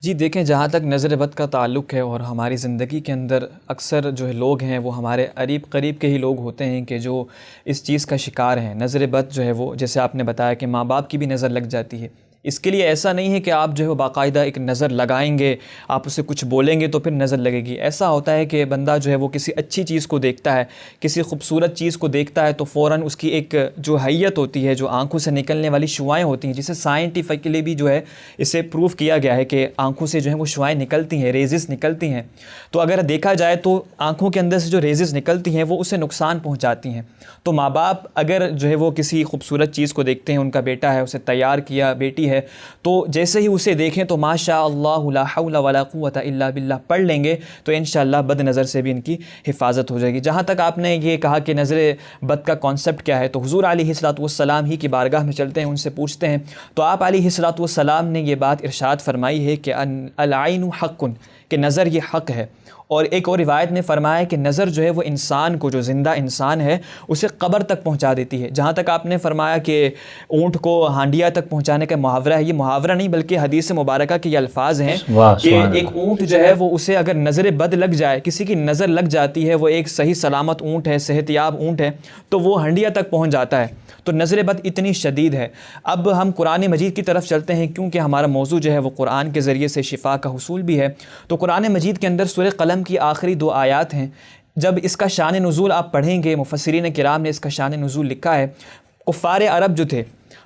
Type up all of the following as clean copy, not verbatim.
جی دیکھیں، جہاں تک نظر بد کا تعلق ہے اور ہماری زندگی کے اندر اکثر جو ہے لوگ ہیں وہ ہمارے قریب کے ہی لوگ ہوتے ہیں کہ جو اس چیز کا شکار ہیں۔ نظر بد جو ہے وہ جیسے آپ نے بتایا کہ ماں باپ کی بھی نظر لگ جاتی ہے۔ اس کے لیے ایسا نہیں ہے کہ آپ جو ہے وہ باقاعدہ ایک نظر لگائیں گے، آپ اسے کچھ بولیں گے تو پھر نظر لگے گی۔ ایسا ہوتا ہے کہ بندہ جو ہے وہ کسی اچھی چیز کو دیکھتا ہے، کسی خوبصورت چیز کو دیکھتا ہے تو فوراً اس کی ایک جو حیت ہوتی ہے، جو آنکھوں سے نکلنے والی شعاعیں ہوتی ہیں، جسے سائنٹیفکلی بھی جو ہے اسے پروف کیا گیا ہے کہ آنکھوں سے جو ہے وہ شعاعیں نکلتی ہیں، ریزز نکلتی ہیں۔ تو اگر دیکھا جائے تو آنکھوں کے اندر سے جو ریزز نکلتی ہیں وہ اسے نقصان پہنچاتی ہیں۔ تو ماں باپ اگر جو ہے وہ کسی خوبصورت چیز کو دیکھتے ہیں، ان کا بیٹا ہے، اسے تیار کیا، بیٹی ہے، تو جیسے ہی اسے دیکھیں تو ماشاء اللہ لا حول ولا قوت الا باللہ پڑھ لیں گے تو انشاءاللہ بد نظر سے بھی ان کی حفاظت ہو جائے گی۔ جہاں تک آپ نے یہ کہا کہ نظر بد کا کانسیپٹ کیا ہے، تو حضور علیہ الصلوۃ والسلام ہی کی بارگاہ میں چلتے ہیں، ان سے پوچھتے ہیں، تو آپ علیہ الصلوۃ والسلام نے یہ بات ارشاد فرمائی ہے کہ العین حق، کہ نظر یہ حق ہے۔ اور ایک اور روایت نے فرمایا کہ نظر جو ہے وہ انسان کو، جو زندہ انسان ہے، اسے قبر تک پہنچا دیتی ہے۔ جہاں تک آپ نے فرمایا کہ اونٹ کو ہانڈیا تک پہنچانے کا محاورہ ہے، یہ محاورہ نہیں بلکہ حدیث مبارکہ کے یہ الفاظ ہیں کہ ایک اونٹ جو ہے وہ اسے اگر نظر بد لگ جائے، کسی کی نظر لگ جاتی ہے، وہ ایک صحیح سلامت اونٹ ہے، صحت یاب اونٹ ہے، تو وہ ہانڈیا تک پہنچ جاتا ہے۔ تو نظر بد اتنی شدید ہے۔ اب ہم قرآن مجید کی طرف چلتے ہیں، کیونکہ ہمارا موضوع جو ہے وہ قرآن کے ذریعے سے شفا کا حصول بھی ہے۔ تو قرآن مجید کے اندر سورہ قلم کی آخری 2 آیات ہیں۔ جب اس کا شان نزول آپ پڑھیں گے، مفسرین کرام نے اس کا شان نزول لکھا ہے، کفار عرب جو تھے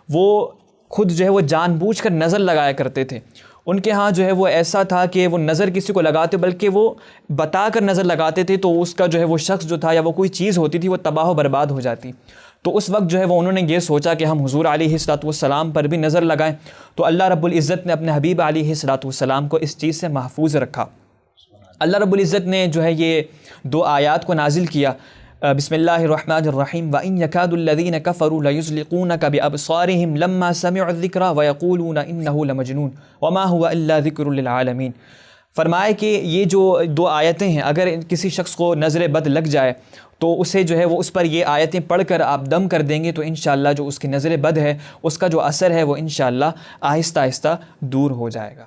وہ خود جو ہے وہ جان بوجھ کر نظر لگایا کرتے تھے۔ ان کے ہاں جو ہے وہ ایسا تھا کہ وہ نظر کسی کو لگاتے بلکہ وہ بتا کر نظر لگاتے تھے، تو اس کا جو ہے وہ شخص جو تھا یا وہ کوئی چیز ہوتی تھی وہ تباہ و برباد ہو جاتی۔ تو اس وقت جو ہے وہ انہوں نے یہ سوچا کہ ہم حضور علیہ الصلوۃ والسلام پر بھی نظر لگائیں، تو اللہ رب العزت نے اپنے حبیب علیہ الصلوۃ والسلام کو اس چیز سے محفوظ رکھا۔ اللہ رب العزت نے جو ہے یہ 2 آیات کو نازل کیا، بسم اللہ الرحمن الرحیم وَإِن يَكَادُ الَّذِينَ كَفَرُوا لَيُزْلِقُونَكَ بِأَبْصَارِهِمْ لَمَّا سَمِعُوا الذِّكْرَ وَيَقُولُونَ إِنَّهُ لَمَجْنُونٌ وَمَا هُوَ إِلَّا ذِكْرٌ لِّلْعَالَمِينَ۔ فرمایا کہ یہ جو 2 آیتیں ہیں، اگر کسی شخص کو نظر بد لگ جائے تو اسے جو ہے وہ اس پر یہ آیتیں پڑھ کر آپ دم کر دیں گے تو انشاءاللہ جو اس کی نظر بد ہے، اس کا جو اثر ہے وہ انشاءاللہ آہستہ آہستہ دور ہو جائے گا۔